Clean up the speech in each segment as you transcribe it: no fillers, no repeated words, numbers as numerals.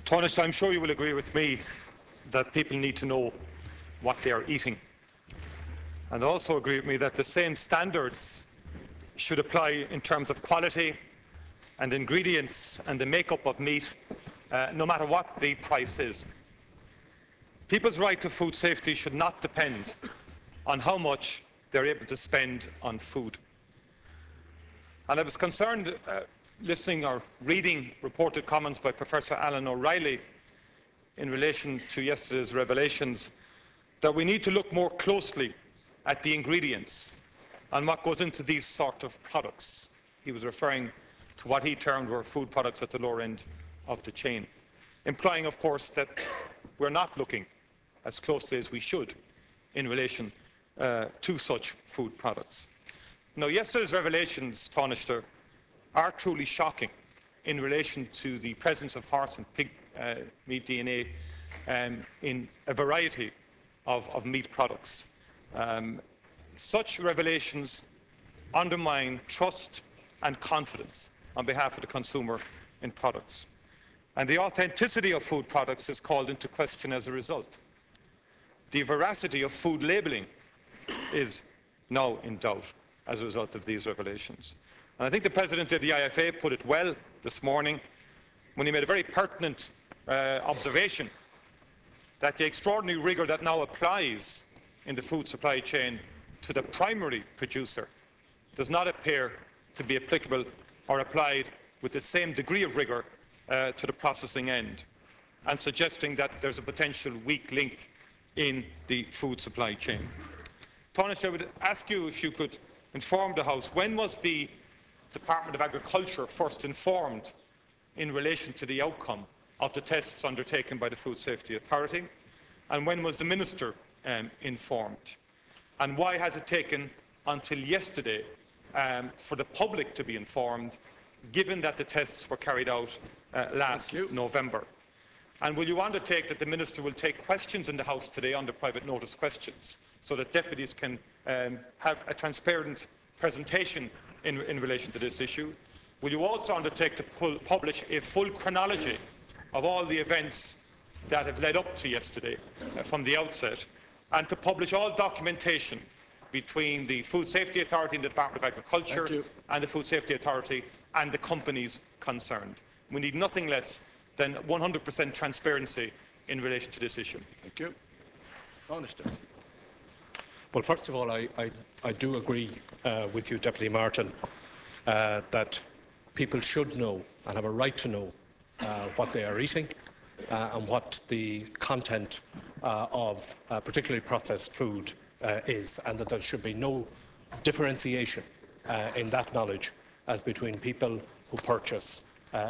Tánaiste, I'm sure you will agree with me that people need to know what they are eating, and also agree with me that the same standards should apply in terms of quality and ingredients and the makeup of meat, no matter what the price is. People's right to food safety should not depend on how much they're able to spend on food. And I was concerned listening or reading reported comments by Professor Alan O'Reilly in relation to yesterday's revelations that we need to look more closely at the ingredients and what goes into these sort of products. He was referring to what he termed were food products at the lower end of the chain, implying, of course, that we're not looking as closely as we should in relation to such food products. Now, yesterday's revelations, Tánaiste, are truly shocking in relation to the presence of horse and pig meat DNA in a variety of meat products. Such revelations undermine trust and confidence on behalf of the consumer in products. And the authenticity of food products is called into question as a result. The veracity of food labelling is now in doubt as a result of these revelations. And I think the President of the IFA put it well this morning when he made a very pertinent observation that the extraordinary rigour that now applies in the food supply chain to the primary producer does not appear to be applicable or applied with the same degree of rigour to the processing end, and suggesting that there's a potential weak link in the food supply chain. Tánaiste, I would ask you if you could inform the House, when was the Department of Agriculture first informed in relation to the outcome of the tests undertaken by the Food Safety Authority, and when was the Minister informed? And why has it taken until yesterday for the public to be informed, given that the tests were carried out last November? And will you undertake that the Minister will take questions in the House today under private notice questions, so that deputies can have a transparent presentation in relation to this issue? Will you also undertake to publish a full chronology of all the events that have led up to yesterday from the outset, and to publish all documentation between the Food Safety Authority and the Department of Agriculture and the Food Safety Authority and the companies concerned? We need nothing less than 100% transparency in relation to this issue. Thank you. Well, first of all, I do agree with you, Deputy Martin, that people should know and have a right to know what they are eating and what the content of particularly processed food is, and that there should be no differentiation in that knowledge as between people who purchase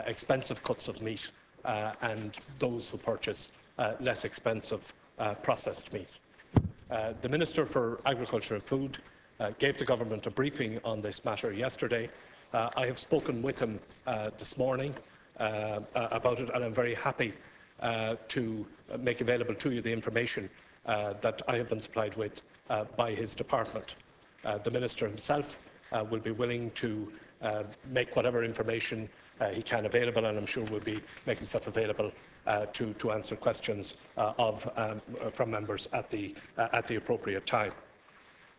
expensive cuts of meat and those who purchase less expensive processed meat. The Minister for Agriculture and Food gave the Government a briefing on this matter yesterday. I have spoken with him this morning about it, and I'm very happy to make available to you the information that I have been supplied with by his department. The Minister himself will be willing to make whatever information he can available, and I'm sure will be make himself available to answer questions from members at the appropriate time.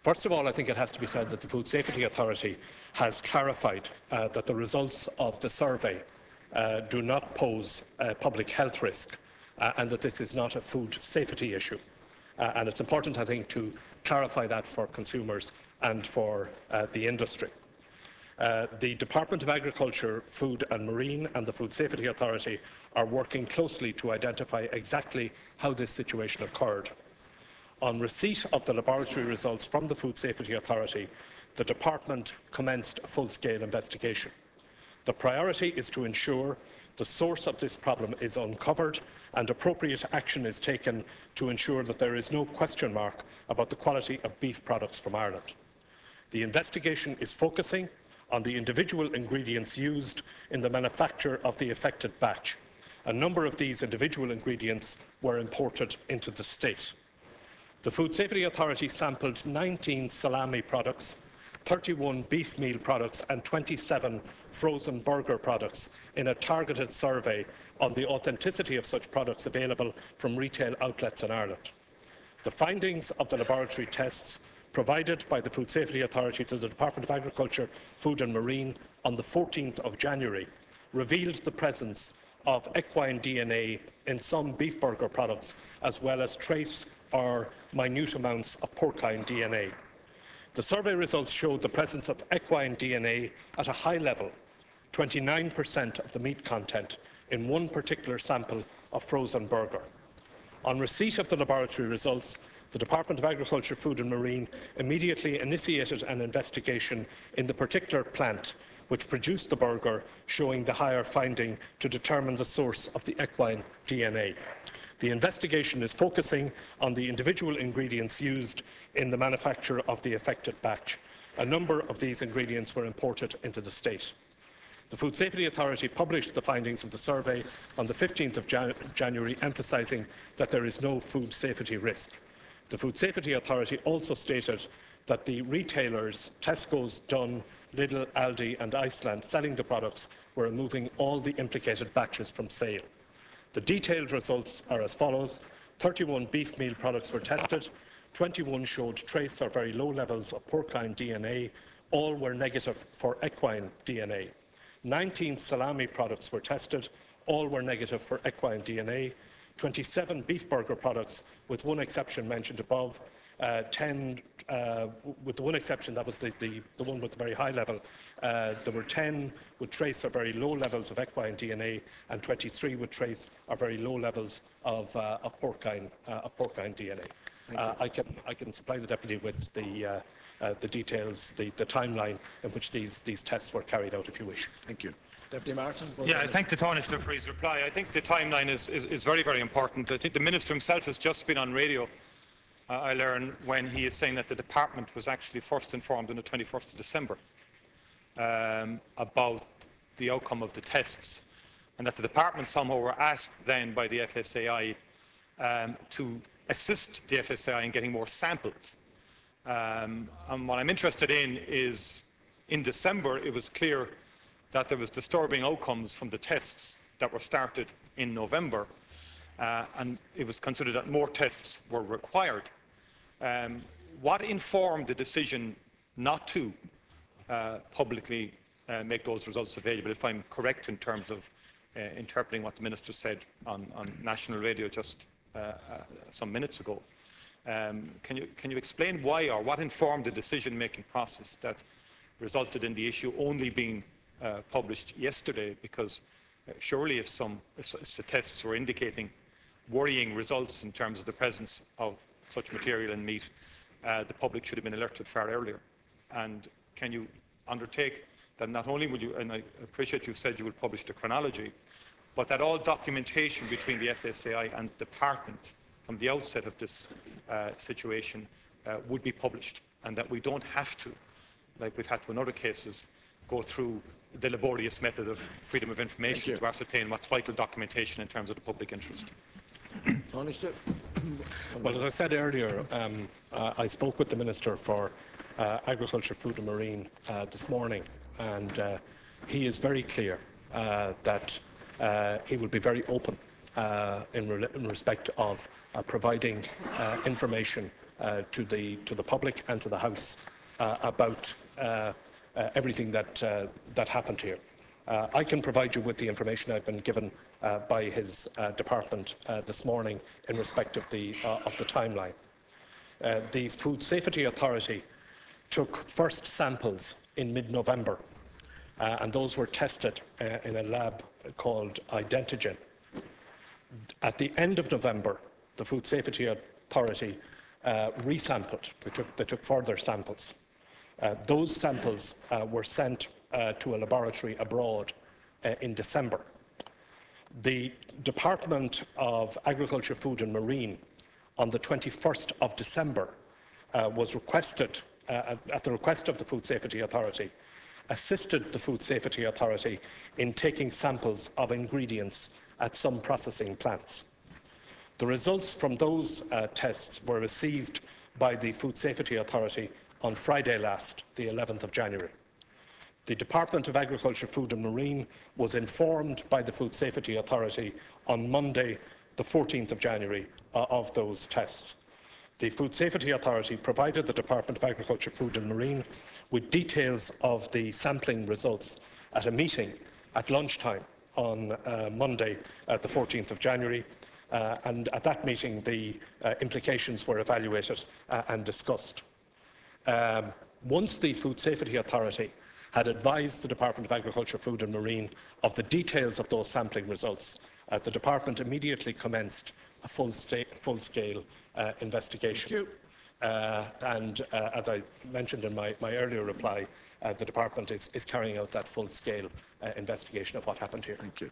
First of all, I think it has to be said that the Food Safety Authority has clarified that the results of the survey do not pose a public health risk, and that this is not a food safety issue. And it's important, I think, to clarify that for consumers and for the industry. The Department of Agriculture, Food and Marine and the Food Safety Authority are working closely to identify exactly how this situation occurred. On receipt of the laboratory results from the Food Safety Authority, the Department commenced a full-scale investigation. The priority is to ensure the source of this problem is uncovered and appropriate action is taken to ensure that there is no question mark about the quality of beef products from Ireland. The investigation is focusing on the individual ingredients used in the manufacture of the affected batch. A number of these individual ingredients were imported into the state. The Food Safety Authority sampled 19 salami products, 31 beef meal products and 27 frozen burger products in a targeted survey on the authenticity of such products available from retail outlets in Ireland. The findings of the laboratory tests provided by the Food Safety Authority to the Department of Agriculture, Food and Marine on the 14th of January revealed the presence of equine DNA in some beef burger products, as well as trace or minute amounts of porcine DNA. The survey results showed the presence of equine DNA at a high level, 29% of the meat content, in one particular sample of frozen burger. On receipt of the laboratory results, the Department of Agriculture, Food and Marine immediately initiated an investigation in the particular plant which produced the burger, showing the higher finding to determine the source of the equine DNA. The investigation is focusing on the individual ingredients used in the manufacture of the affected batch. A number of these ingredients were imported into the state. The Food Safety Authority published the findings of the survey on the 15th of January, emphasising that there is no food safety risk. The Food Safety Authority also stated that the retailers, Tesco's, Dunn, Lidl, Aldi and Iceland, selling the products were removing all the implicated batches from sale. The detailed results are as follows. 31 beef meal products were tested, 21 showed trace or very low levels of porcine DNA, all were negative for equine DNA. 19 salami products were tested, all were negative for equine DNA. 27 beef burger products, with one exception mentioned above, 10, with the one exception, that was the one with the very high level. There were 10 with trace or very low levels of equine DNA, and 23 with trace or very low levels of porcine DNA. I can supply the Deputy with the details, the timeline in which these tests were carried out, if you wish. Thank you. Deputy Martin. Yeah, I thank the Tánaiste for his reply. I think the timeline is very, very important. I think the Minister himself has just been on radio, I learn, when he is saying that the Department was actually first informed on the 21st of December about the outcome of the tests, and that the Department somehow were asked then by the FSAI to assist the FSAI in getting more samples. And what I'm interested in is, in December, it was clear that there was disturbing outcomes from the tests that were started in November, and it was considered that more tests were required. What informed the decision not to publicly make those results available, if I'm correct in terms of interpreting what the Minister said on national radio just some minutes ago? Can you explain why, or what informed the decision-making process that resulted in the issue only being published yesterday? Because surely if the tests were indicating worrying results in terms of the presence of such material in meat, the public should have been alerted far earlier. And can you undertake that not only will you, and I appreciate you've said you will publish the chronology, but that all documentation between the FSAI and the Department from the outset of this situation would be published, and that we don't have to, like we've had to in other cases, go through the laborious method of freedom of information to ascertain what's vital documentation in terms of the public interest. Well, as I said earlier, I spoke with the Minister for Agriculture, Food and Marine this morning, and he is very clear that he will be very open in respect of providing information to the public and to the House about everything that happened here. I can provide you with the information I've been given by his department this morning in respect of the timeline. The Food Safety Authority took first samples in mid-November, and those were tested in a lab called Identigen. At the end of November, the Food Safety Authority resampled. They took further samples. Those samples were sent to a laboratory abroad in December. The Department of Agriculture, Food and Marine, on the 21st of December, was requested, at the request of the Food Safety Authority, assisted the Food Safety Authority in taking samples of ingredients at some processing plants. The results from those tests were received by the Food Safety Authority on Friday last, the 11th of January. The Department of Agriculture, Food and Marine was informed by the Food Safety Authority on Monday, the 14th of January, of those tests. The Food Safety Authority provided the Department of Agriculture, Food and Marine with details of the sampling results at a meeting at lunchtime on Monday, the 14th of January, and at that meeting the implications were evaluated and discussed. Once the Food Safety Authority had advised the Department of Agriculture, Food and Marine of the details of those sampling results, the Department immediately commenced a full-scale investigation. And as I mentioned in my earlier reply, the Department is carrying out that full-scale investigation of what happened here. Thank you.